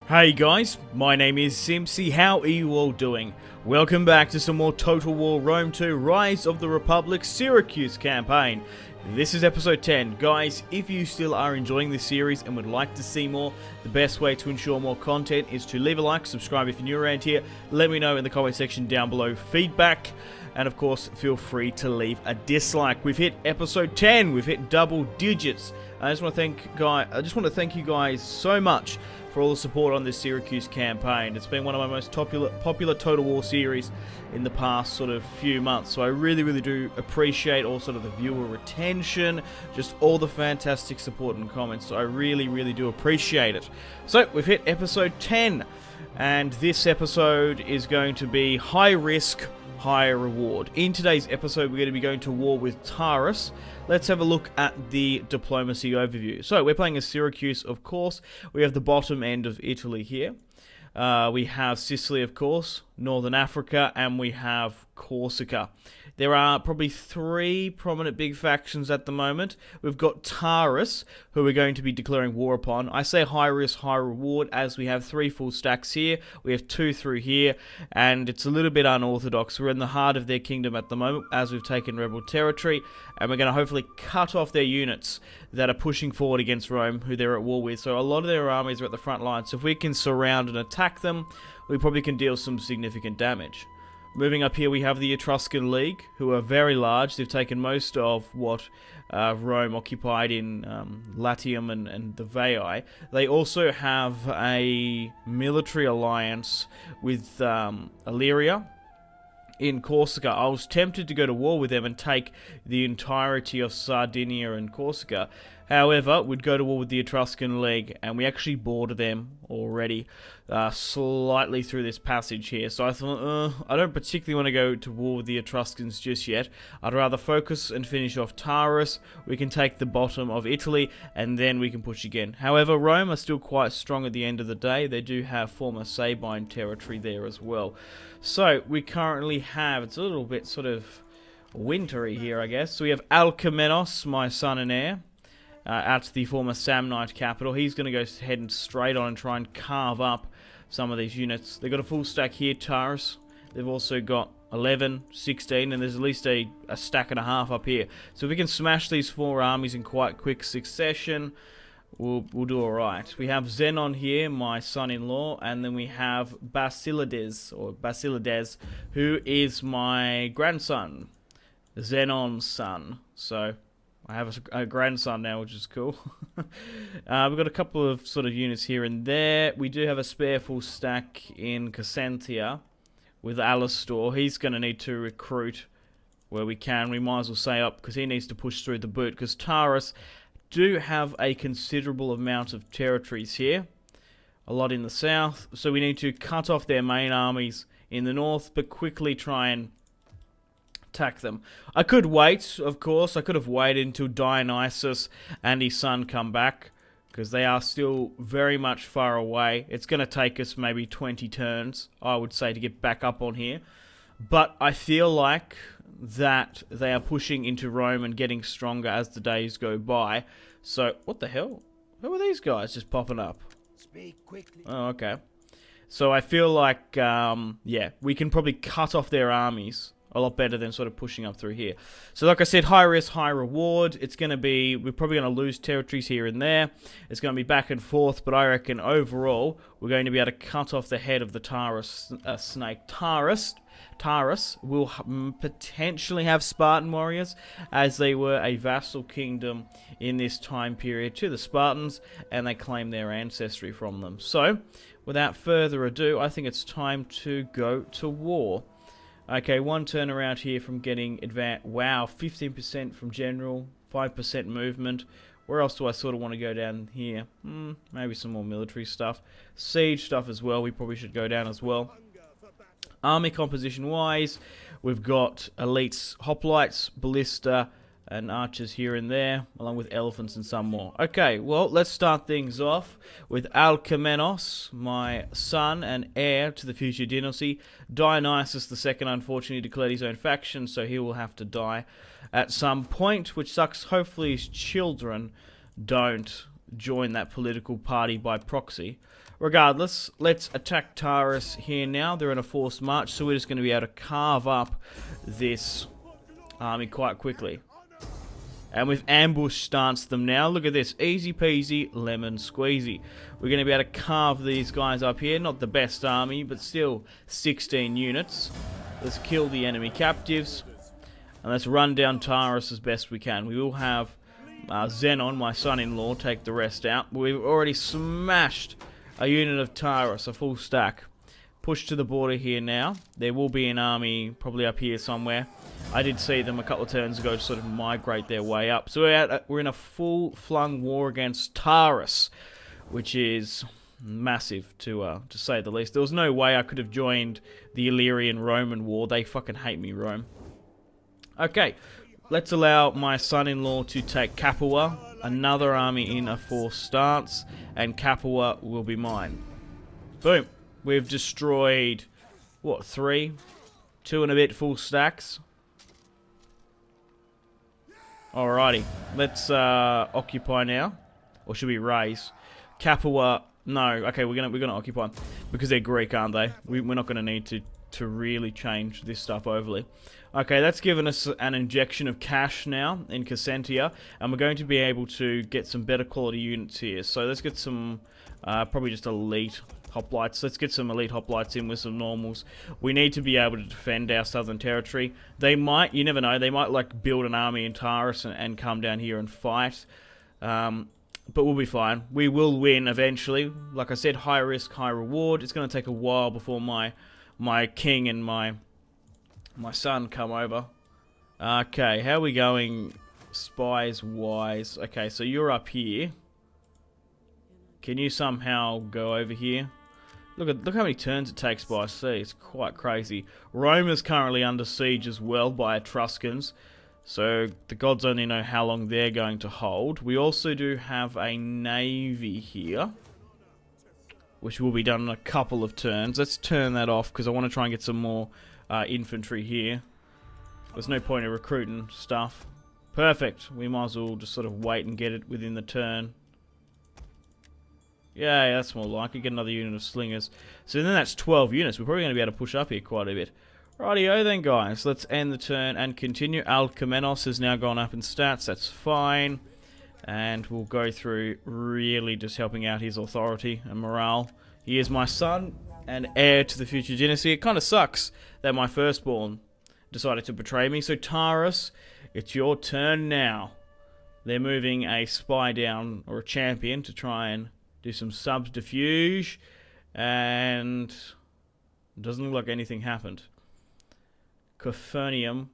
Hey guys, my name is Simpzy. How are you all doing? Welcome back to some more Total War Rome 2 Rise of the Republic Syracuse campaign. This is episode 10. Guys, if you still are enjoying this series and would like to see more, the best way to ensure more content is to leave a like, subscribe if you're new around here, let me know in the comment section down below feedback, and of course feel free to leave a dislike. We've hit episode 10, we've hit double digits. I just want to thank you guys so much for all the support on this Syracuse campaign. It's been one of my most popular Total War series in the past sort of few months, so I really do appreciate all sort of the viewer retention, just all the fantastic support and comments, so I really do appreciate it. So we've hit episode 10, and this episode is going to be high risk, high reward. In today's episode, we're going to be going to war with TARAS. Let's have a look at the diplomacy overview. So, we're playing as Syracuse, of course. We have the bottom end of Italy here. We have Sicily, of course, Northern Africa, and we have Corsica. There are probably three prominent big factions at the moment. We've got TARAS, who we're going to be declaring war upon. I say high risk, high reward, as we have 3 full stacks here. We have 2 through here, and it's a little bit unorthodox. We're in the heart of their kingdom at the moment, as we've taken rebel territory, and we're going to hopefully cut off their units that are pushing forward against Rome, who they're at war with. So a lot of their armies are at the front line, so if we can surround and attack them, we probably can deal some significant damage. Moving up here, we have the Etruscan League, who are very large. They've taken most of what Rome occupied in Latium and the Veii. They also have a military alliance with Illyria in Corsica. I was tempted to go to war with them and take the entirety of Sardinia and Corsica. However, we'd go to war with the Etruscan League, and we actually border them already slightly through this passage here. So I thought, I don't particularly want to go to war with the Etruscans just yet. I'd rather focus and finish off TARAS. We can take the bottom of Italy, and then we can push again. However, Rome are still quite strong at the end of the day. They do have former Sabine territory there as well. So we currently have, it's a little bit sort of wintry here, I guess. So we have Alcmenos, my son and heir, at the former Samnite capital. He's going to go heading straight on and try and carve up some of these units. They've got a full stack here, TARAS. They've also got 11, 16, and there's at least a stack and a half up here. So if we can smash these 4 armies in quite quick succession, we'll do alright. We have Zenon here, my son-in-law, and then we have Basilides, who is my grandson, Zenon's son. So I have a grandson now, which is cool. We've got a couple of sort of units here and there. We do have a spare full stack in Cassentia with Alastor. He's going to need to recruit where we can. We might as well say up, because he needs to push through the boot, because TARAS do have a considerable amount of territories here. A lot in the south. So we need to cut off their main armies in the north, but quickly try and attack them. I could wait, of course. I could have waited until Dionysus and his son come back, because they are still very much far away. It's going to take us maybe 20 turns, I would say, to get back up on here. But I feel like that they are pushing into Rome and getting stronger as the days go by. So, what the hell? Who are these guys just popping up? Speak quickly. Oh, okay. So I feel like, yeah, we can probably cut off their armies a lot better than sort of pushing up through here. So like I said, high risk, high reward. It's going to be, we're probably going to lose territories here and there. It's going to be back and forth, but I reckon overall, we're going to be able to cut off the head of the TARAS snake. TARAS will potentially have Spartan warriors, as they were a vassal kingdom in this time period to the Spartans, and they claim their ancestry from them. So, without further ado, I think it's time to go to war. Okay, one turn around here from getting advanced. Wow, 15% from general, 5% movement. Where else do I sort of want to go down here? Maybe some more military stuff. Siege stuff as well, we probably should go down as well. Army composition wise, we've got elites, hoplites, ballista, and archers here and there, along with elephants and some more. Okay, well, let's start things off with Alcmenos, my son and heir to the future dynasty. Dionysus II unfortunately declared his own faction, so he will have to die at some point, which sucks. Hopefully his children don't join that political party by proxy. Regardless, let's attack TARAS here now. They're in a forced march, so we're just going to be able to carve up this army quite quickly. And we've ambush stanced them now. Look at this. Easy peasy, lemon squeezy. We're going to be able to carve these guys up here. Not the best army, but still 16 units. Let's kill the enemy captives. And let's run down TARAS as best we can. We will have Xenon, my son-in-law, take the rest out. We've already smashed a unit of TARAS, a full stack. Push to the border here now. There will be an army probably up here somewhere. I did see them a couple of turns ago sort of migrate their way up. So we're in a full-flung war against TARAS, which is massive to say the least. There was no way I could have joined the Illyrian-Roman war. They fucking hate me, Rome. Okay, let's allow my son-in-law to take Capua, another army in a forced stance, and Capua will be mine. Boom. We've destroyed, what, 3? 2 and a bit full stacks. Alrighty, let's occupy now. Or should we raise? Capua, no, okay, we're gonna occupy. Because they're Greek, aren't they? We're not gonna need to really change this stuff overly. Okay, that's given us an injection of cash now in Cassentia, and we're going to be able to get some better quality units here. So let's get some, probably just elite hoplites. Let's get some elite hoplites in with some normals. We need to be able to defend our southern territory. They might, you never know, they might like build an army in TARAS and come down here and fight. But we'll be fine. We will win eventually. Like I said, high risk, high reward. It's going to take a while before my king and my son come over. Okay, how are we going spies-wise? Okay, so you're up here. Can you somehow go over here? Look how many turns it takes by sea. It's quite crazy. Rome is currently under siege as well by Etruscans. So the gods only know how long they're going to hold. We also do have a navy here, which will be done in a couple of turns. Let's turn that off because I want to try and get some more infantry here. There's no point in recruiting stuff. Perfect. We might as well just sort of wait and get it within the turn. Yeah, that's more like it. Get another unit of slingers. So then that's 12 units. We're probably going to be able to push up here quite a bit. Rightio then, guys. Let's end the turn and continue. Alcmenos has now gone up in stats. That's fine. And we'll go through really just helping out his authority and morale. He is my son and heir to the future dynasty. It kind of sucks that my firstborn decided to betray me. So TARAS, it's your turn now. They're moving a spy down, or a champion, to try and do some subterfuge. And it doesn't look like anything happened. Cofernium.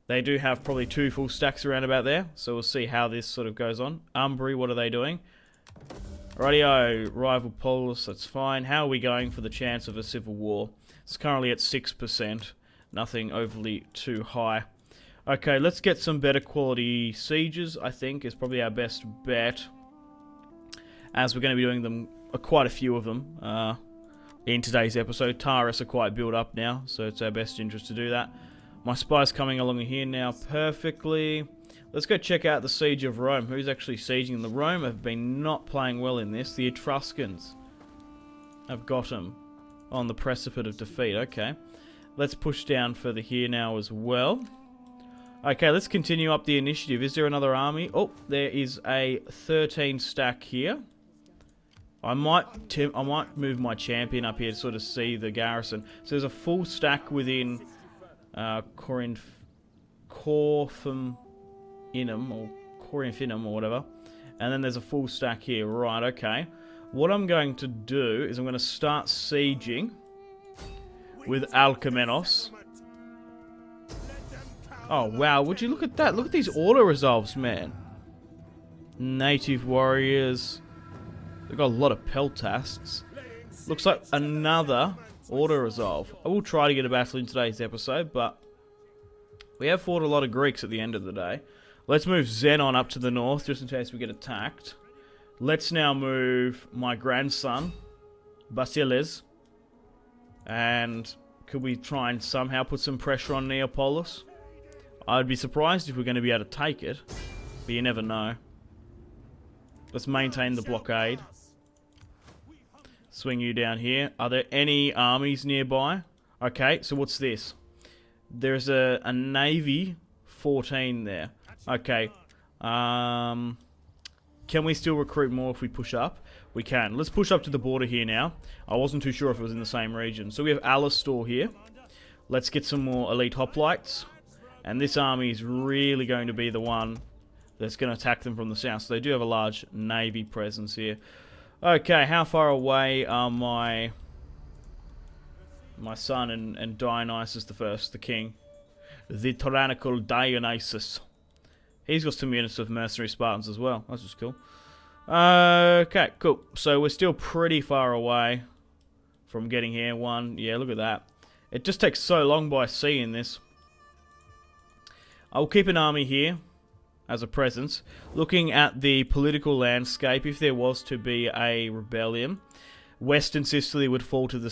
They do have probably 2 full stacks around about there, so we'll see how this sort of goes on. Umbri, what are they doing? Rightio, rival Polus, that's fine. How are we going for the chance of a civil war? It's currently at 6%, nothing overly too high. Okay, let's get some better quality sieges, I think, is probably our best bet. As we're going to be doing them, quite a few of them, in today's episode. TARAS are quite built up now, so it's our best interest to do that. My spy's coming along here now perfectly. Let's go check out the siege of Rome. Who's actually sieging? The Rome have been not playing well in this. The Etruscans have got them on the precipice of defeat. Okay. Let's push down further here now as well. Okay, let's continue up the initiative. Is there another army? Oh, there is a 13 stack here. I might move my champion up here to sort of see the garrison. So there's a full stack within Corinfinum or Corinfinum or whatever. And then there's a full stack here. Right, okay. What I'm going to do is I'm going to start sieging with Alcmenos. Oh, wow. Would you look at that? Look at these auto-resolves, man. Native warriors. They've got a lot of peltasts. Looks like another auto-resolve. I will try to get a battle in today's episode, but we have fought a lot of Greeks at the end of the day. Let's move Xenon up to the north, just in case we get attacked. Let's now move my grandson, Basiles. And could we try and somehow put some pressure on Neapolis? I'd be surprised if we're going to be able to take it, but you never know. Let's maintain the blockade. Swing you down here. Are there any armies nearby? Okay, so what's this? There's a Navy 14 there. Okay. Can we still recruit more if we push up? We can. Let's push up to the border here now. I wasn't too sure if it was in the same region. So we have Alistor here. Let's get some more elite hoplites. And this army is really going to be the one that's going to attack them from the south. So they do have a large navy presence here. Okay, how far away are my son and Dionysus the First, the king? The tyrannical Dionysus. He's got some units of mercenary Spartans as well. That's just cool. Okay, cool. So we're still pretty far away from getting here. Yeah, look at that. It just takes so long by sea in this. I'll keep an army here as a presence. Looking at the political landscape, if there was to be a rebellion, Western Sicily would fall to the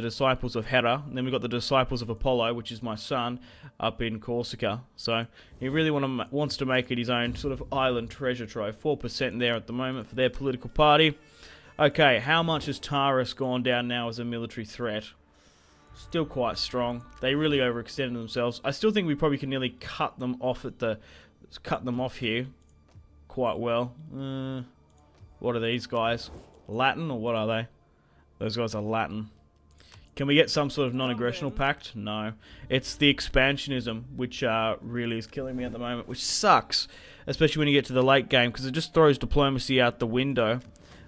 disciples of Hera. And then we've got the disciples of Apollo, which is my son, up in Corsica. So he really wants to make it his own sort of island treasure trove. 4% there at the moment for their political party. Okay, how much has TARAS gone down now as a military threat? Still quite strong. They really overextended themselves. I still think we probably can nearly cut them off here quite well. What are these guys? Latin, or what are they? Those guys are Latin. Can we get some sort of non-aggressional pact? No. It's the expansionism which really is killing me at the moment, which sucks, especially when you get to the late game, because it just throws diplomacy out the window.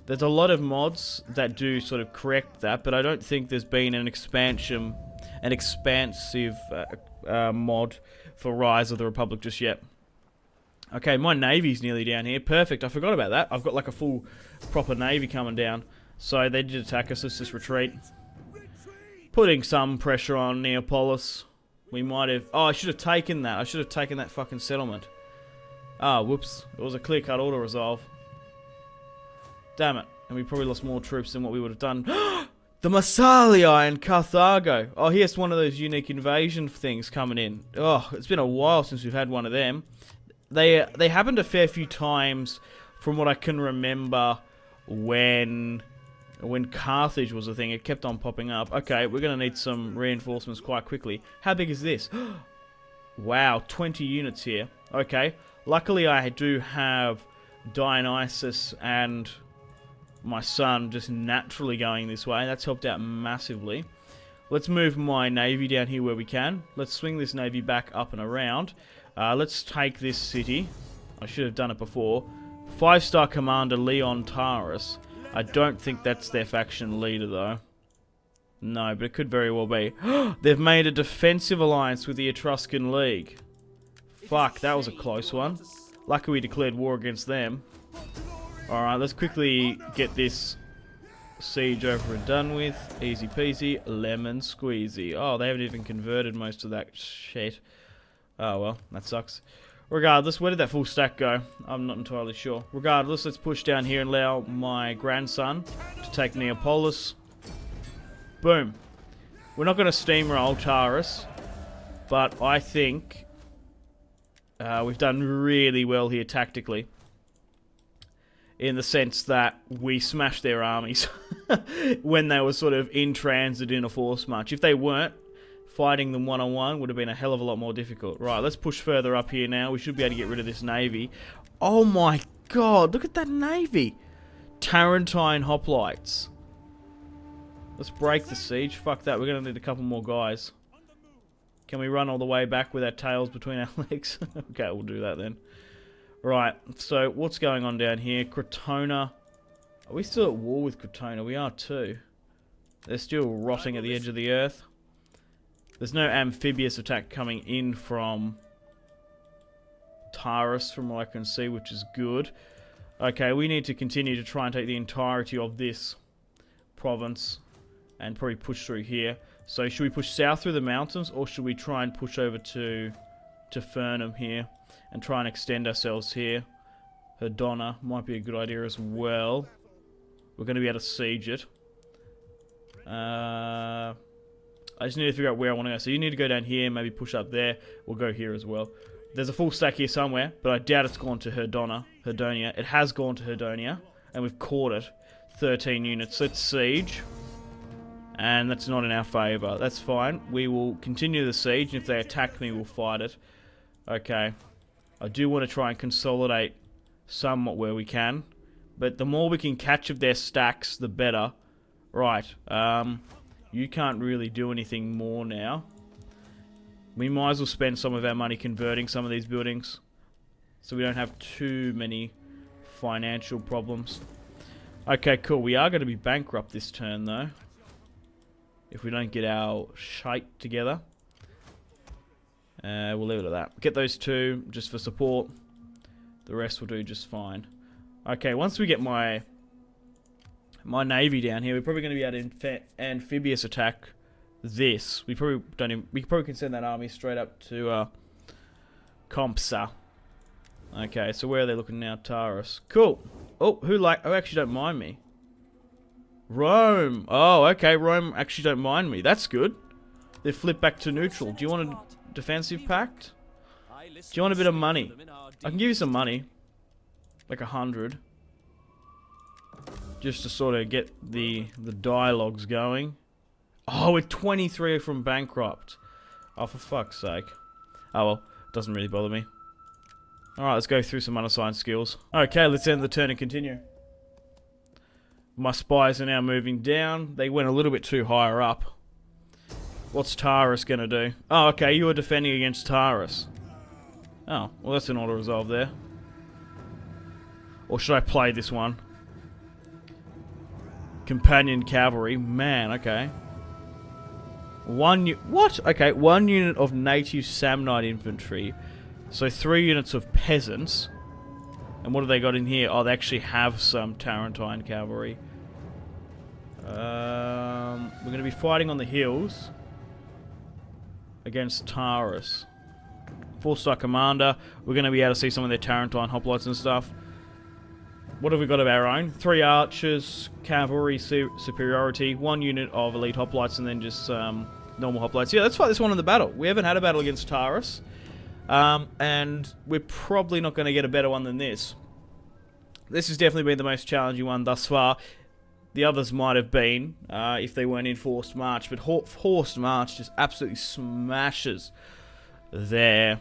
There's a lot of mods that do sort of correct that, but I don't think there's been an expansive mod for Rise of the Republic just yet. Okay, my navy's nearly down here. Perfect. I forgot about that. I've got like a full proper navy coming down. So they did attack us. Let's just retreat. Putting some pressure on Neapolis. We might have... Oh, I should have taken that. I should have taken that fucking settlement. Ah, whoops. It was a clear-cut auto-resolve. Damn it. And we probably lost more troops than what we would have done. The Massalia in Carthago. Oh, here's one of those unique invasion things coming in. Oh, it's been a while since we've had one of them. They happened a fair few times from what I can remember when Carthage was a thing. It kept on popping up. Okay, we're going to need some reinforcements quite quickly. How big is this? Wow, 20 units here. Okay, luckily I do have Dionysus and my son just naturally going this way. That's helped out massively. Let's move my navy down here where we can. Let's swing this navy back up and around. Let's take this city. I should have done it before. 5-star commander Leon TARAS. I don't think that's their faction leader though. No, but it could very well be. They've made a defensive alliance with the Etruscan League. Fuck, that was a close one. Lucky we declared war against them. Alright, let's quickly get this siege over and done with. Easy peasy, lemon squeezy. Oh, they haven't even converted most of that shit. Oh well, that sucks. Regardless, where did that full stack go? I'm not entirely sure. Regardless, let's push down here and allow my grandson to take Neapolis. Boom. We're not going to steamroll TARAS, but I think we've done really well here tactically. In the sense that we smashed their armies when they were sort of in transit in a force march. If they weren't, fighting them one-on-one would have been a hell of a lot more difficult. Right, let's push further up here now. We should be able to get rid of this navy. Oh my god, look at that navy! Tarentine hoplites. Let's break the siege. Fuck that, we're going to need a couple more guys. Can we run all the way back with our tails between our legs? Okay, we'll do that then. Right, so what's going on down here? Crotona. Are we still at war with Crotona? We are too. They're still rotting at the edge of the earth. There's no amphibious attack coming in from TARAS from what I can see, which is good. Okay, we need to continue to try and take the entirety of this province and probably push through here. So should we push south through the mountains, or should we try and push over to Furnham here and try and extend ourselves here? Hedona might be a good idea as well. We're going to be able to siege it. I just need to figure out where I want to go. So you need to go down here, maybe push up there. We'll go here as well. There's a full stack here somewhere, but I doubt it's gone to Herdonia. It has gone to Herdonia, and we've caught it. 13 units. Let's siege. And that's not in our favour. That's fine. We will continue the siege, and if they attack me, we'll fight it. Okay. I do want to try and consolidate somewhat where we can. But the more we can catch of their stacks, the better. Right. You can't really do anything more now. We might as well spend some of our money converting some of these buildings, so we don't have too many financial problems. Okay, cool. We are going to be bankrupt this turn, though, if we don't get our shite together. We'll leave it at that. Get those two just for support. The rest will do just fine. Okay, once we get my navy down here, we're probably going to be able to amphibious attack this. We probably can send that army straight up to Compsa. Okay, so where are they looking now? TARAS. Cool. Oh, oh, actually don't mind me. Rome. Oh, okay, Rome actually don't mind me. That's good. They flip back to neutral. Do you want a defensive pact? Do you want a bit of money? I can give you some money. Like 100. Just to sort of get the dialogues going. Oh, we're 23 from bankrupt. Oh, for fuck's sake. Oh well, doesn't really bother me. Alright, let's go through some unassigned skills. Okay, let's end the turn and continue. My spies are now moving down. They went a little bit too higher up. What's TARAS gonna do? Oh, okay, you are defending against TARAS. Oh, well that's an auto-resolve there. Or should I play this one? Companion cavalry. Man, okay. What? Okay, 1 unit of native Samnite infantry. So 3 units of peasants. And what have they got in here? Oh, they actually have some Tarentine cavalry. We're going to be fighting on the hills against TARAS. 4-star commander. We're going to be able to see some of their Tarentine hoplites and stuff. What have we got of our own? 3 archers, cavalry superiority, 1 unit of elite hoplites, and then just normal hoplites. Yeah, let's fight this one in the battle. We haven't had a battle against TARAS. And we're probably not going to get a better one than this. This has definitely been the most challenging one thus far. The others might have been, if they weren't in forced march. But forced march just absolutely smashes their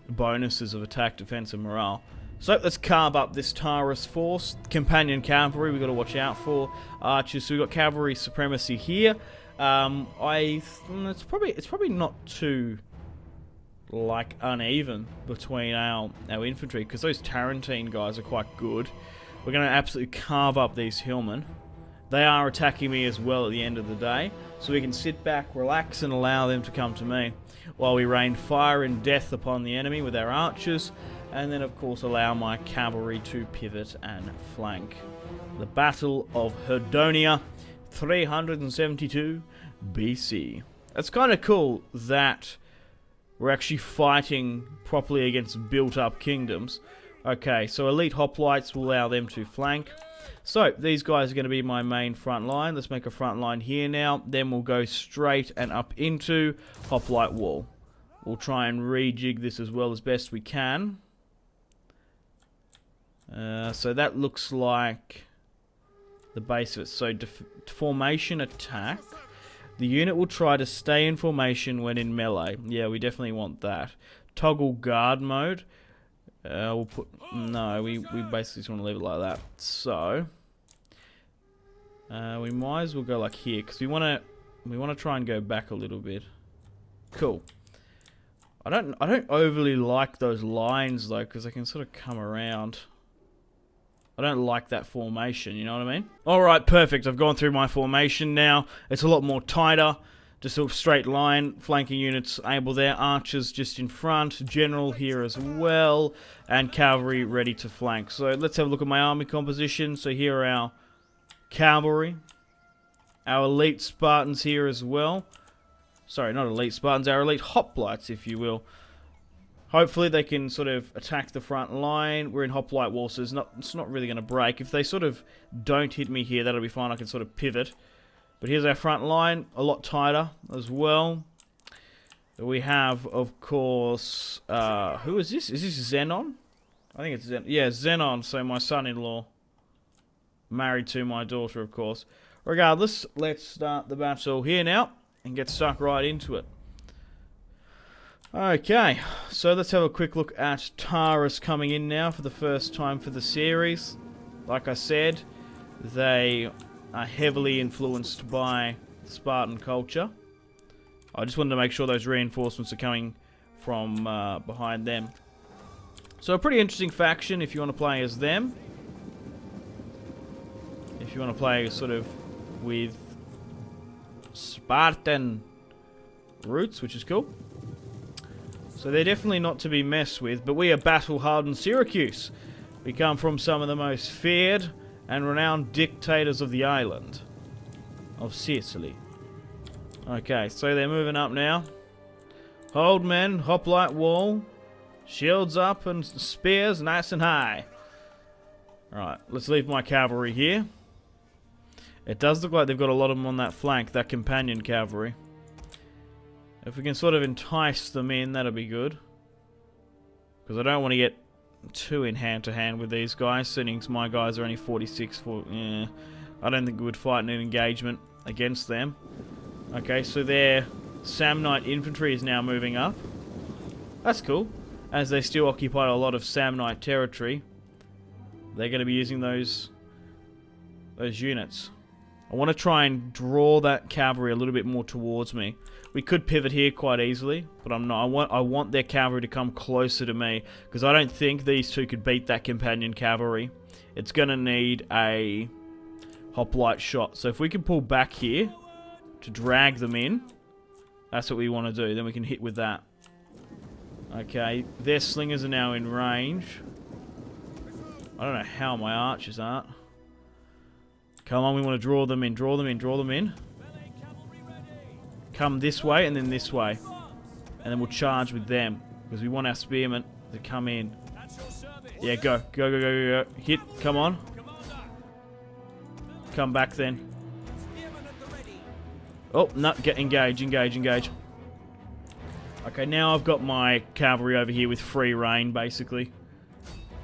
bonuses of attack, defense, and morale. So let's carve up this TARAS force. Companion cavalry we've got to watch out for. Archers, so we've got cavalry supremacy here. It's probably not too like uneven between our infantry, because those Tarentine guys are quite good. We're going to absolutely carve up these hillmen. They are attacking me as well at the end of the day, so we can sit back, relax, and allow them to come to me while we rain fire and death upon the enemy with our archers, and then of course allow my cavalry to pivot and flank. The Battle of Herdonia, 372 BC. It's kind of cool that we're actually fighting properly against built-up kingdoms. Okay, so elite hoplites will allow them to flank. So, these guys are going to be my main front line. Let's make a front line here now. Then we'll go straight and up into hoplite wall. We'll try and rejig this as well as best we can. So that looks like the base of it. So, formation attack. The unit will try to stay in formation when in melee. Yeah, we definitely want that. Toggle guard mode. We'll put... No, we basically just want to leave it like that. So... we might as well go like here, because we want to try and go back a little bit. Cool. I don't overly like those lines though, because they can sort of come around. I don't like that formation, you know what I mean? Alright, perfect. I've gone through my formation now. It's a lot more tighter. Just a straight line. Flanking units able there. Archers just in front. General here as well. And cavalry ready to flank. So let's have a look at my army composition. So here are our cavalry. Our elite Spartans here as well. Sorry, not elite Spartans. Our elite hoplites, if you will. Hopefully they can sort of attack the front line. We're in hoplite wall, so it's not really going to break. If they sort of don't hit me here, that'll be fine. I can sort of pivot. But here's our front line, a lot tighter as well. We have, of course, who is this? Is this Xenon? I think it's Xenon. Yeah, Xenon, so my son-in-law. married to my daughter, of course. Regardless, let's start the battle here now and get stuck right into it. Okay, so let's have a quick look at TARAS coming in now for the first time for the series. Like I said, they are heavily influenced by Spartan culture. I just wanted to make sure those reinforcements are coming from behind them. So a pretty interesting faction if you want to play as them. If you want to play sort of with Spartan roots, which is cool. So they're definitely not to be messed with, but we are battle-hardened Syracuse. We come from some of the most feared and renowned dictators of the island of Sicily. Okay, so they're moving up now. Hold men, hoplite wall, shields up and spears nice and high. Alright, let's leave my cavalry here. It does look like they've got a lot of them on that flank, that companion cavalry. If we can sort of entice them in, that'll be good. Because I don't want to get too in hand-to-hand with these guys, seeing my guys are only 46 for... Yeah, I don't think we would fight in an engagement against them. Okay, so their Samnite infantry is now moving up. That's cool. As they still occupy a lot of Samnite territory, they're going to be using those units. I want to try and draw that cavalry a little bit more towards me. We could pivot here quite easily, but I'm not. I want their cavalry to come closer to me, because I don't think these two could beat that companion cavalry. It's going to need a hoplite shot. So if we can pull back here to drag them in, that's what we want to do. Then we can hit with that. Okay, their slingers are now in range. I don't know how my archers aren't. Come on, we want to draw them in, draw them in, draw them in. Come this way and then this way. And then we'll charge with them. Because we want our spearmen to come in. Yeah, go. Go, go, go, go, go. Hit. Come on. Come back then. Oh, no. Get engage, engage, engage. Okay, now I've got my cavalry over here with free reign, basically.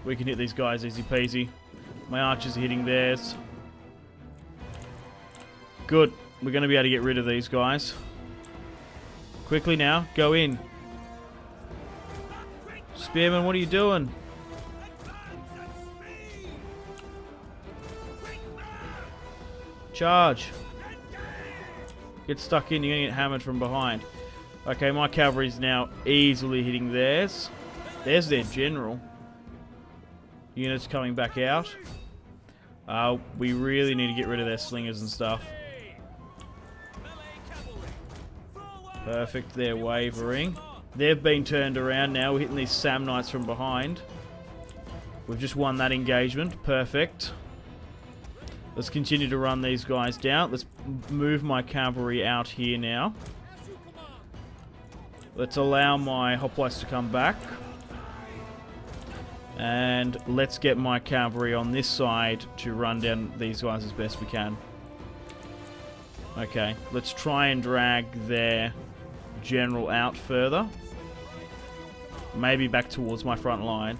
We can hit these guys easy peasy. My archers are hitting theirs. Good. We're going to be able to get rid of these guys. Quickly now. Go in. Spearman, what are you doing? Charge. Get stuck in. You're going to get hammered from behind. Okay, my cavalry's now easily hitting theirs. There's their general. Units coming back out. We really need to get rid of their slingers and stuff. Perfect, they're wavering. They've been turned around now. We're hitting these Samnites from behind. We've just won that engagement. Perfect. Let's continue to run these guys down. Let's move my cavalry out here now. Let's allow my hoplites to come back. And let's get my cavalry on this side to run down these guys as best we can. Okay, let's try and drag their general out further. Maybe back towards my front line.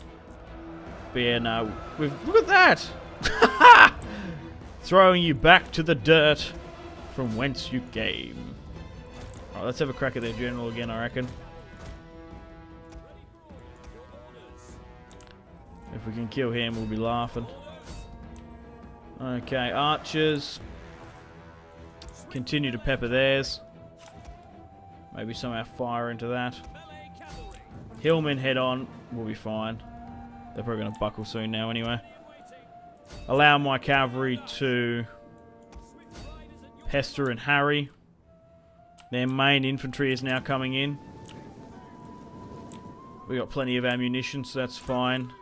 But yeah, no. Look at that! Throwing you back to the dirt from whence you came. Alright, let's have a crack at their general again, I reckon. If we can kill him, we'll be laughing. Okay, archers. Continue to pepper theirs. Maybe somehow fire into that. Hillmen head on. We'll be fine. They're probably going to buckle soon now anyway. Allow my cavalry to pester and harry. Their main infantry is now coming in. We got plenty of ammunition, so that's fine.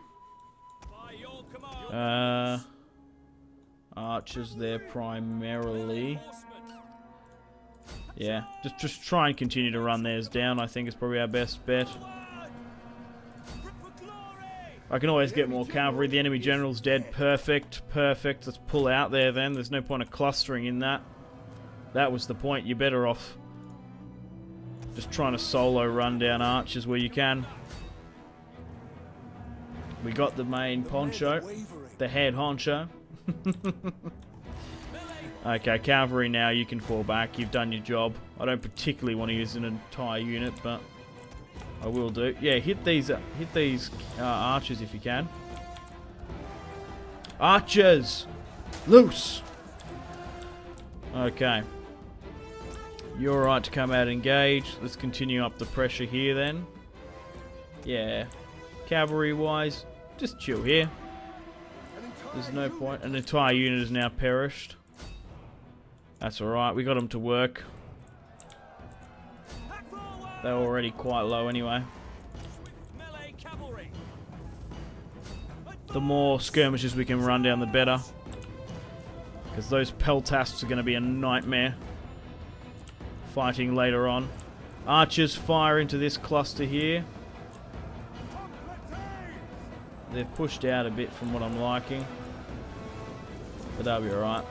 Archers there primarily. Yeah, just try and continue to run theirs down. I think is probably our best bet. I can always get more cavalry. The enemy general's dead. Perfect, perfect. Let's pull out there then. There's no point of clustering in that. That was the point. You're better off just trying to solo run down archers where you can. We got the main poncho, the head honcho. Okay, cavalry now, you can fall back. You've done your job. I don't particularly want to use an entire unit, but I will do. Yeah, hit these archers if you can. Archers! Loose! Okay. You're alright to come out and engage. Let's continue up the pressure here then. Yeah. Cavalry-wise, just chill here. There's no point. An entire unit has now perished. That's alright, we got them to work. They're already quite low anyway. The more skirmishes we can run down, the better. Because those peltasts are going to be a nightmare. Fighting later on. Archers fire into this cluster here. They've pushed out a bit from what I'm liking. But that'll be alright.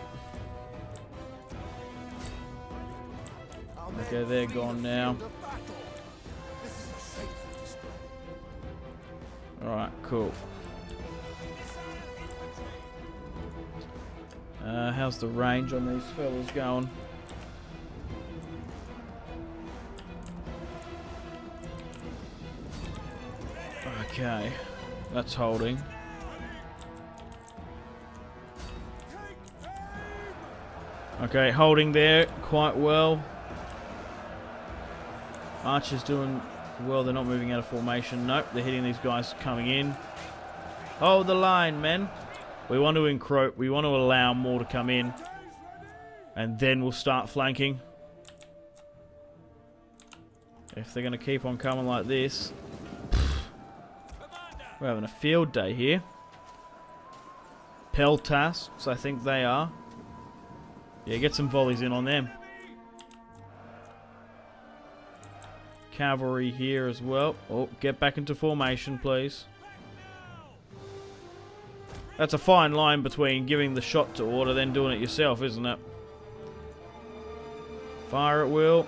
Okay, they're gone now. Alright, cool. How's the range on these fellas going? Okay, that's holding. Okay, holding there quite well. Archer's doing well, they're not moving out of formation. Nope, they're hitting these guys coming in. Hold the line, men. We want to encroach, we want to allow more to come in. And then we'll start flanking. If they're going to keep on coming like this. We're having a field day here. Peltasts, I think they are. Yeah, get some volleys in on them. Cavalry here as well. Oh, get back into formation, please. That's a fine line between giving the shot to order, then doing it yourself, isn't it? Fire at will.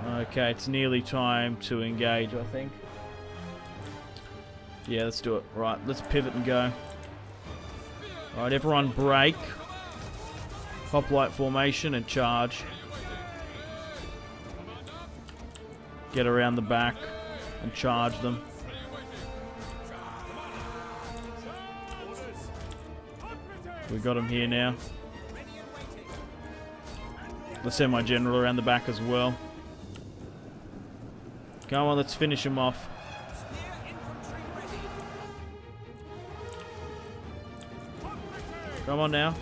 Okay, it's nearly time to engage, I think. Yeah, let's do it. Right, let's pivot and go. Alright, everyone break. Hoplite formation and charge. Get around the back and charge them. We got him here now. Let's send my general around the back as well. Come on, let's finish him off. Come on now.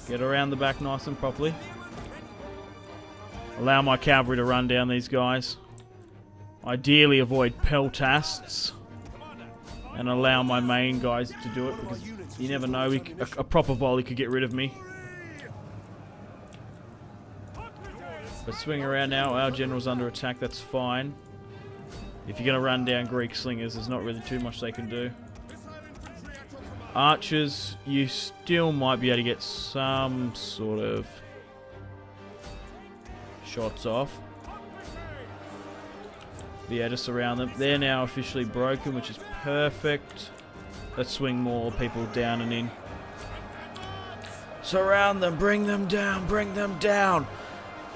Get around the back nice and properly. Allow my cavalry to run down these guys. Ideally avoid peltasts. And allow my main guys to do it, because you never know, a proper volley could get rid of me. But swing around now, our general's under attack, that's fine. If you're going to run down Greek slingers, there's not really too much they can do. Archers, you still might be able to get some sort of shots off. Yeah, just around them. They're now officially broken, which is perfect. Let's swing more people down and in. Surround them, bring them down, bring them down.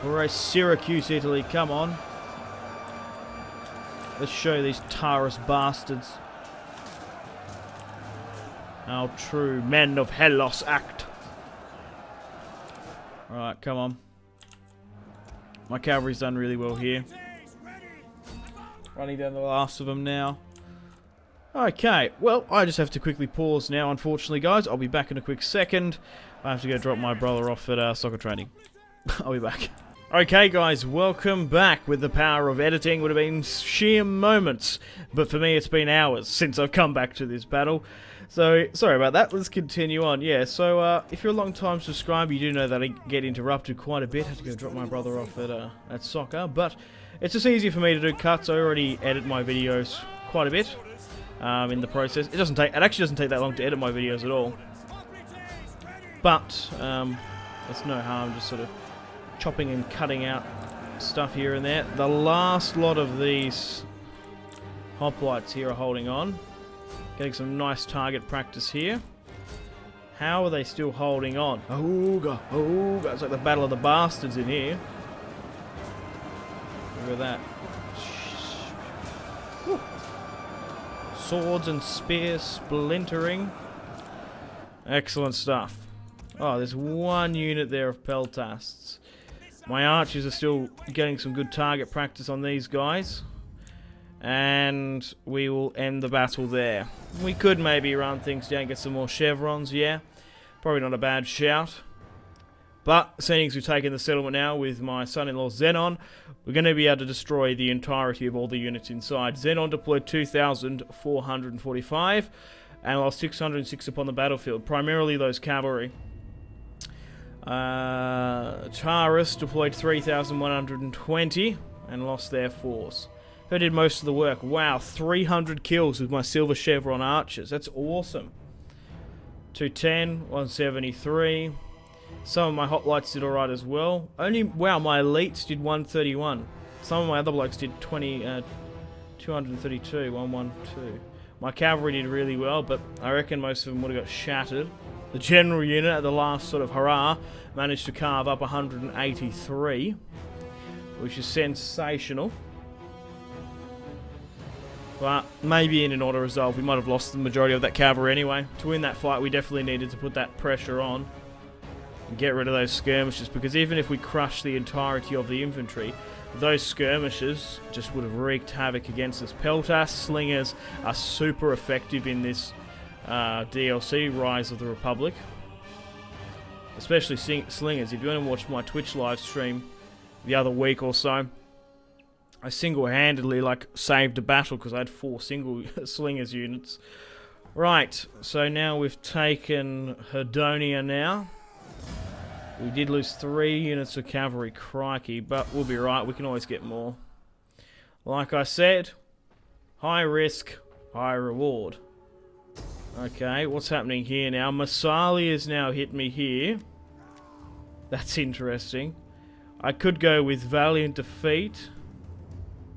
For a Syracuse, Italy, come on. Let's show these TARAS bastards how true men of Hellas act. Alright, come on. My cavalry's done really well here. Running down the last of them now. Okay, well, I just have to quickly pause now, unfortunately, guys. I'll be back in a quick second. I have to go drop my brother off at soccer training. I'll be back. Okay, guys, welcome back. With the power of editing, would have been sheer moments. But for me, it's been hours since I've come back to this battle. So, sorry about that. Let's continue on. Yeah, so if you're a long-time subscriber, you do know that I get interrupted quite a bit. I have to go drop my brother off at soccer. But it's just easier for me to do cuts. I already edit my videos quite a bit in the process. It actually doesn't take that long to edit my videos at all. But it's no harm just sort of chopping and cutting out stuff here and there. The last lot of these hoplites here are holding on. Getting some nice target practice here. How are they still holding on? Ooga, ooga. It's like the Battle of the Bastards in here. Look at that. Whew. Swords and spears splintering. Excellent stuff. Oh, there's one unit there of peltasts. My archers are still getting some good target practice on these guys. And we will end the battle there. We could maybe run things down, get some more chevrons, yeah. Probably not a bad shout. But, seeing as we've taken the settlement now with my son-in-law Xenon, we're going to be able to destroy the entirety of all the units inside. Xenon deployed 2,445 and lost 606 upon the battlefield, primarily those cavalry. TARAS deployed 3,120 and lost their force. Who did most of the work? Wow, 300 kills with my silver chevron archers. That's awesome. 210, 173. Some of my hoplites did alright as well. Wow, my elites did 131. Some of my other blokes did 232, 112. My cavalry did really well, but I reckon most of them would have got shattered. The general unit at the last sort of hurrah managed to carve up 183, which is sensational. But maybe in an auto resolve we might have lost the majority of that cavalry anyway. To win that fight we definitely needed to put that pressure on and get rid of those skirmishers, because even if we crush the entirety of the infantry, those skirmishers just would have wreaked havoc against us. Peltas slingers are super effective in this DLC, Rise of the Republic. Especially slingers. If you want to watch my Twitch live stream the other week or so, I single-handedly saved a battle because I had 4 single slingers units. Right, so now we've taken Hedonia now. We did lose 3 units of cavalry, crikey, but we'll be right, we can always get more. Like I said, high risk, high reward. Okay, what's happening here now? Masali has now hit me here. That's interesting. I could go with Valiant Defeat.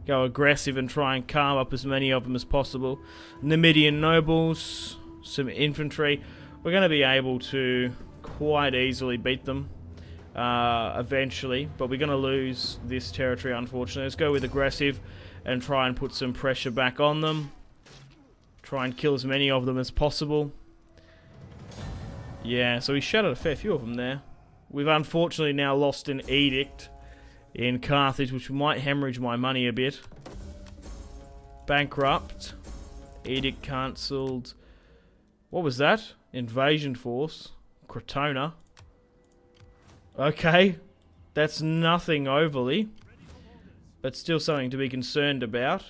Go aggressive and try and carve up as many of them as possible. Numidian nobles, some infantry. We're going to be able to quite easily beat them eventually, but we're going to lose this territory, unfortunately. Let's go with aggressive and try and put some pressure back on them. Try and kill as many of them as possible. Yeah, so we shattered a fair few of them there. We've unfortunately now lost an edict in Carthage, which might hemorrhage my money a bit. Bankrupt. Edict cancelled. What was that? Invasion force. Crotona. Okay. That's nothing overly, but still something to be concerned about.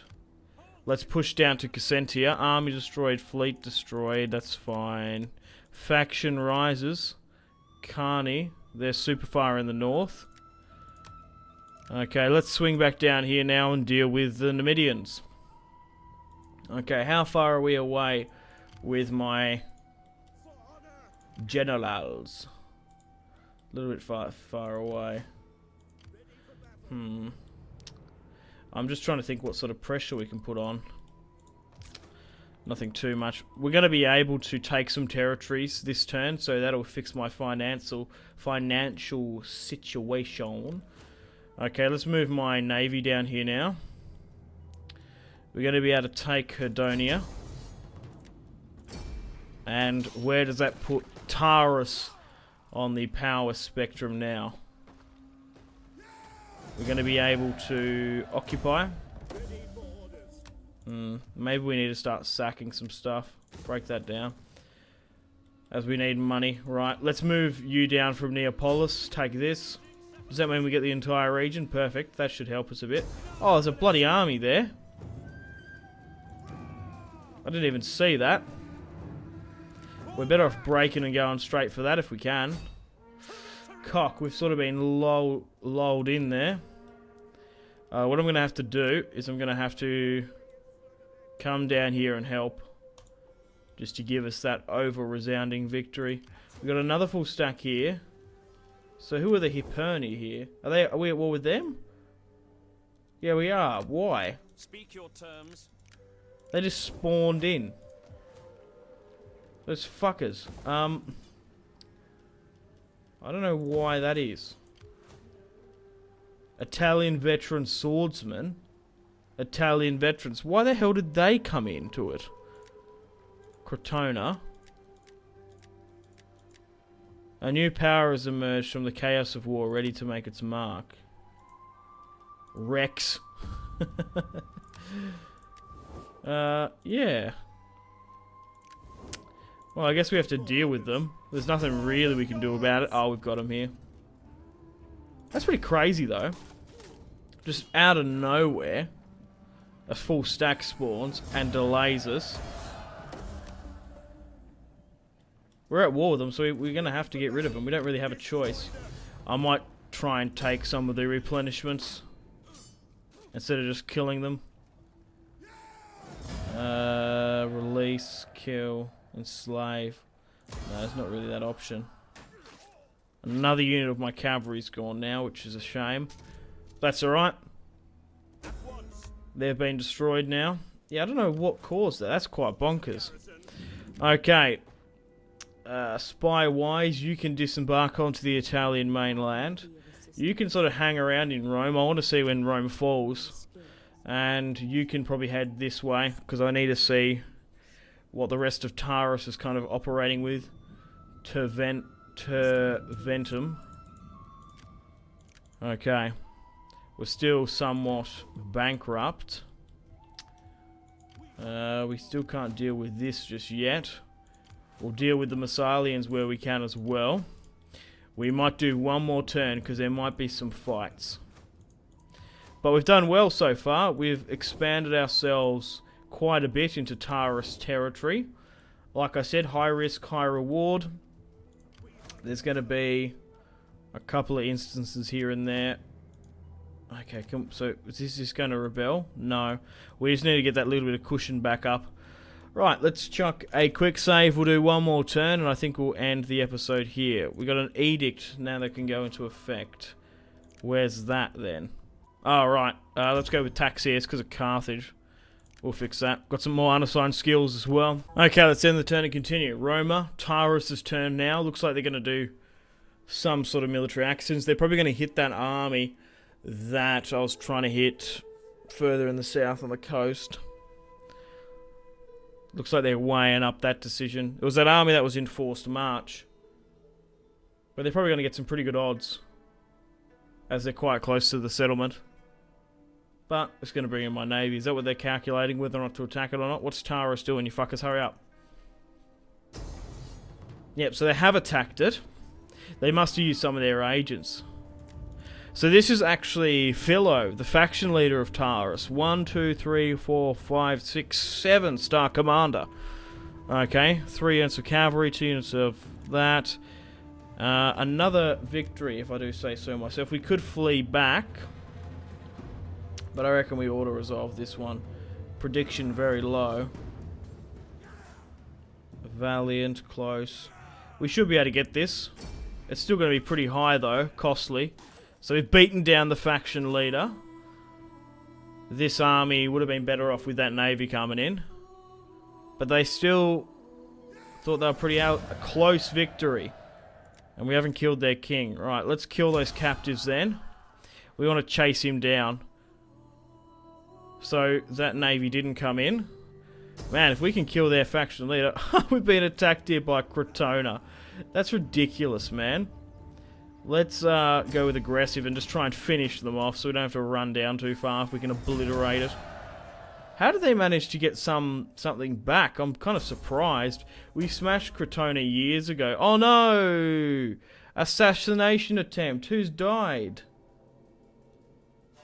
Let's push down to Cassentia. Army destroyed, fleet destroyed. That's fine. Faction rises. Carney. They're super far in the north. Okay, let's swing back down here now and deal with the Numidians. Okay, how far are we away with my generals? A little bit far away. I'm just trying to think what sort of pressure we can put on. Nothing too much. We're going to be able to take some territories this turn, so that'll fix my financial situation. Okay, let's move my navy down here now. We're going to be able to take Hedonia. And where does that put Taras on the power spectrum now? We're going to be able to occupy. Maybe we need to start sacking some stuff. Break that down. As we need money. Right, let's move you down from Neapolis. Take this. Does that mean we get the entire region? Perfect. That should help us a bit. Oh, there's a bloody army there. I didn't even see that. We're better off breaking and going straight for that if we can. Cock, we've sort of been lulled in there. What I'm going to have to do is I'm going to have to come down here and help. Just to give us that over-resounding victory. We've got another full stack here. So who are the Hiperni here? Are we at war with them? Yeah, we are. Why? Speak your terms. They just spawned in. Those fuckers. I don't know why that is. Italian veteran swordsman. Italian veterans. Why the hell did they come into it? Crotona. A new power has emerged from the chaos of war, ready to make its mark. Rex. Yeah. Well, I guess we have to deal with them. There's nothing really we can do about it. Oh, we've got them here. That's pretty crazy, though. Just out of nowhere, a full stack spawns and delays us. We're at war with them, so we're going to have to get rid of them. We don't really have a choice. I might try and take some of the replenishments instead of just killing them. Release, kill, enslave. No, there's not really that option. Another unit of my cavalry's gone now, which is a shame. That's alright. They've been destroyed now. Yeah, I don't know what caused that. That's quite bonkers. Okay. Spy-wise, you can disembark onto the Italian mainland. You can sort of hang around in Rome. I want to see when Rome falls. And you can probably head this way, because I need to see what the rest of TARAS is kind of operating with. Ventum. Okay. We're still somewhat bankrupt. We still can't deal with this just yet. We'll deal with the Massalians where we can as well. We might do one more turn because there might be some fights. But we've done well so far. We've expanded ourselves quite a bit into TARAS territory. Like I said, high risk, high reward. There's going to be a couple of instances here and there. Okay, so is this just going to rebel? No. We just need to get that little bit of cushion back up. Right, let's chuck a quick save. We'll do one more turn, and I think we'll end the episode here. We got an edict now that can go into effect. Where's that, then? Oh, right. Let's go with Taxius because of Carthage. We'll fix that. Got some more unassigned skills as well. Okay, let's end the turn and continue. Roma, TARAS' turn now. Looks like they're going to do some sort of military actions. They're probably going to hit that army that I was trying to hit further in the south on the coast. Looks like they're weighing up that decision. It was that army that was in forced march. But they're probably going to get some pretty good odds, as they're quite close to the settlement. But it's going to bring in my navy. Is that what they're calculating, whether or not to attack it or not? What's TARAS doing, you fuckers? Hurry up. Yep, so they have attacked it. They must have used some of their agents. So this is actually Philo, the faction leader of TARAS. 1, 2, 3, 4, 5, 6, 7 star commander. Okay, 3 units of cavalry, 2 units of that. Another victory, if I do say so myself. We could flee back, but I reckon we ought to resolve this one. Prediction very low. Valiant, close. We should be able to get this. It's still going to be pretty high though, costly. So we've beaten down the faction leader. This army would have been better off with that navy coming in. But they still thought they were pretty a close victory. And we haven't killed their king. Right, let's kill those captives then. We want to chase him down. So that navy didn't come in. Man, if we can kill their faction leader... We've been attacked here by Crotona. That's ridiculous, man. Let's go with aggressive and just try and finish them off so we don't have to run down too far if we can obliterate it. How did they manage to get something back? I'm kind of surprised. We smashed Crotona years ago. Oh no! Assassination attempt. Who's died?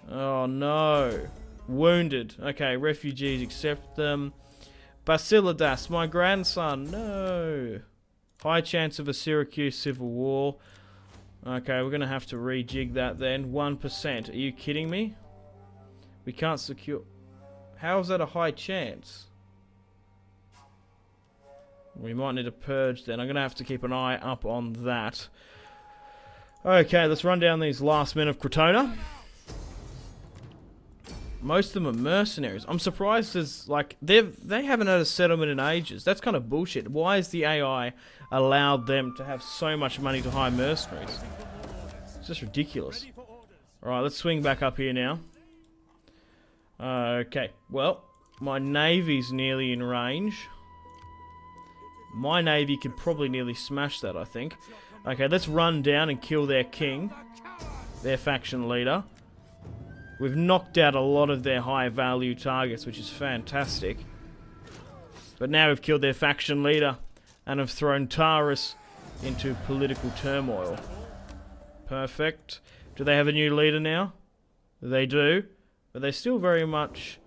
Oh no. Wounded. Okay, refugees, accept them. Basilidas, my grandson. No. High chance of a Syracuse civil war. Okay, we're going to have to rejig that then. 1%. Are you kidding me? We can't secure... How is that a high chance? We might need to purge then. I'm going to have to keep an eye up on that. Okay, let's run down these last men of Crotona. Most of them are mercenaries. I'm surprised as like they haven't had a settlement in ages. That's kind of bullshit. Why has the AI allowed them to have so much money to hire mercenaries? It's just ridiculous. Alright, let's swing back up here now. Okay, well, my navy's nearly in range. My navy could probably nearly smash that, I think. Okay, let's run down and kill their king, their faction leader. We've knocked out a lot of their high value targets, which is fantastic. But now we've killed their faction leader and have thrown TARAS into political turmoil. Perfect. Do they have a new leader now? They do. But they're still very much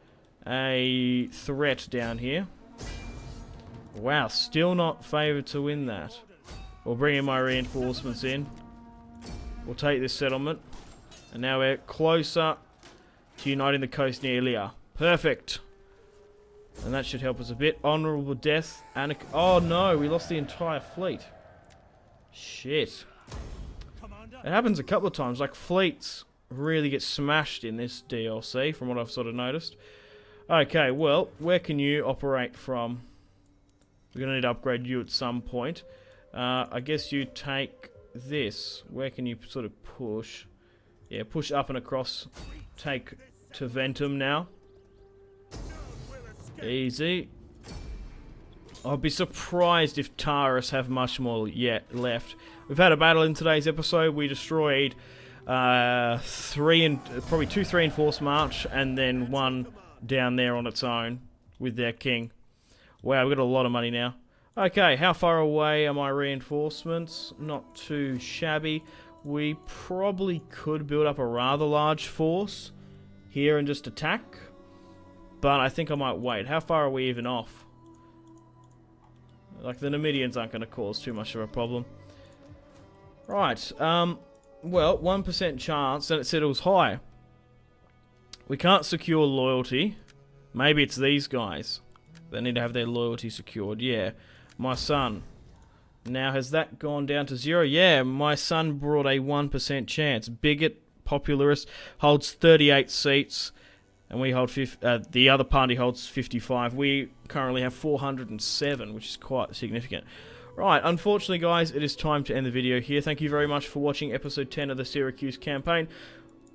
a threat down here. Wow, still not favoured to win that. We'll bring in my reinforcements in. We'll take this settlement. And now we're closer to uniting the coast near Ilya. Perfect. And that should help us a bit. Honourable death. And oh no, we lost the entire fleet. Shit. It happens a couple of times. Like fleets really get smashed in this DLC from what I've sort of noticed. Okay, well, where can you operate from? We're going to need to upgrade you at some point. I guess you take this. Where can you sort of push? Yeah, push up and across. Take to Ventum now. Easy. I'll be surprised if TARAS have much more yet left. We've had a battle in today's episode. We destroyed probably 2 reinforced march and then 1 down there on its own with their king. Wow, we've got a lot of money now. Okay, how far away are my reinforcements? Not too shabby. We probably could build up a rather large force here and just attack. But I think I might wait. How far are we even off? Like, the Numidians aren't going to cause too much of a problem. Right, well, 1% chance, and it said it was high. We can't secure loyalty. Maybe it's these guys. They need to have their loyalty secured. Yeah, my son. Now, has that gone down to 0? Yeah, my son brought a 1% chance. Bigot, popularist, holds 38 seats. And we hold the other party holds 55. We currently have 407, which is quite significant. Right, unfortunately, guys, it is time to end the video here. Thank you very much for watching episode 10 of the Syracuse campaign.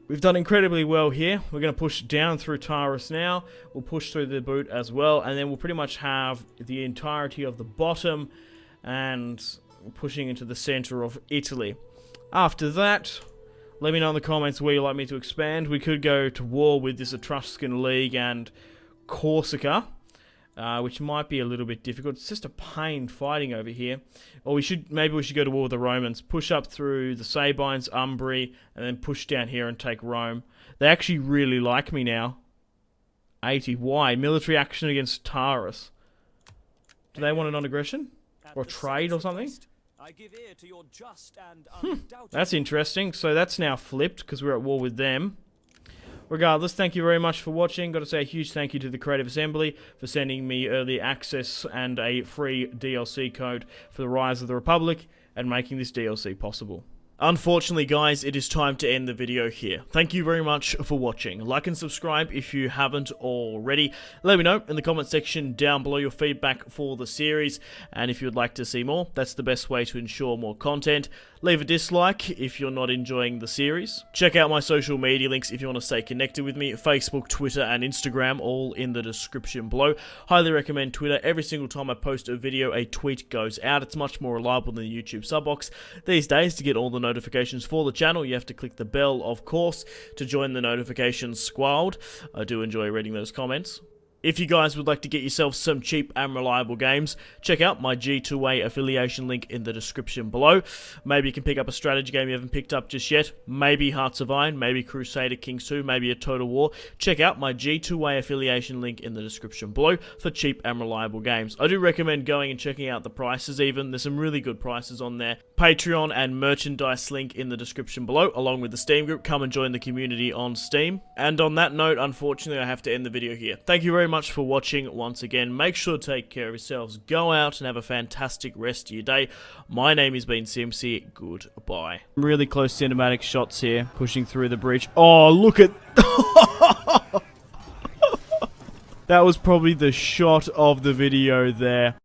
We've done incredibly well here. We're going to push down through TARAS now. We'll push through the boot as well. And then we'll pretty much have the entirety of the bottom and pushing into the center of Italy. After that, let me know in the comments where you'd like me to expand. We could go to war with this Etruscan League and Corsica, which might be a little bit difficult. It's just a pain fighting over here. Or maybe we should go to war with the Romans, push up through the Sabines, Umbri, and then push down here and take Rome. They actually really like me now. 80. Why? Military action against TARAS. Do they want a non-aggression? Or trade or something? I give ear to your just and That's interesting. So that's now flipped because we're at war with them. Regardless, thank you very much for watching. Got to say a huge thank you to the Creative Assembly for sending me early access and a free DLC code for the Rise of the Republic and making this DLC possible. Unfortunately, guys, it is time to end the video here. Thank you very much for watching. Like and subscribe if you haven't already. Let me know in the comment section down below your feedback for the series. And if you would like to see more, that's the best way to ensure more content. Leave a dislike if you're not enjoying the series. Check out my social media links if you want to stay connected with me. Facebook, Twitter, and Instagram, all in the description below. Highly recommend Twitter. Every single time I post a video, a tweet goes out. It's much more reliable than the YouTube sub box. These days, to get all the notifications for the channel, you have to click the bell, of course, to join the notifications squad. I do enjoy reading those comments. If you guys would like to get yourself some cheap and reliable games, check out my G2A affiliation link in the description below. Maybe you can pick up a strategy game you haven't picked up just yet. Maybe Hearts of Iron, maybe Crusader Kings 2, maybe a Total War. Check out my G2A affiliation link in the description below for cheap and reliable games. I do recommend going and checking out the prices even. There's some really good prices on there. Patreon and merchandise link in the description below, along with the Steam group. Come and join the community on Steam. And on that note, unfortunately, I have to end the video here. Thank you very much for watching once again. Make sure to take care of yourselves. Go out and have a fantastic rest of your day. My name has been Simpzy. Goodbye. Really close cinematic shots here, pushing through the bridge. Oh, look at... That was probably the shot of the video there.